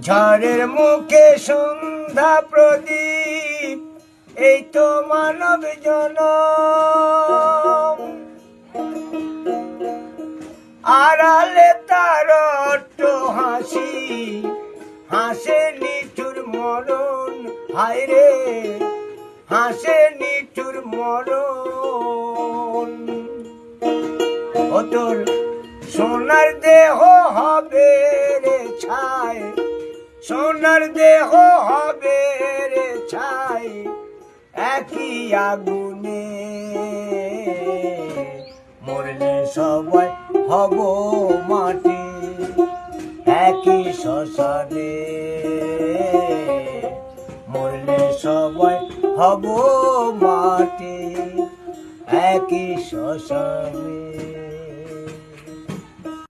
ঝড়ের মুখে সন্ধ্যা প্রদীপ, এই তো মানব জনম। আড়ালে তার অট্ট হাসি, হাসে নিঠুর মরণ, হায় রে হাসে নিঠুর মরণ। ও তোর সোনার দেহ হবে রে ছাই, সোনার দেহ হবে রে ছাই, একই আগুনে মরলে সবাই হব মাটি, একই শ্মশানে মরলে সবাই হব মাটি, একই শ্মশানে।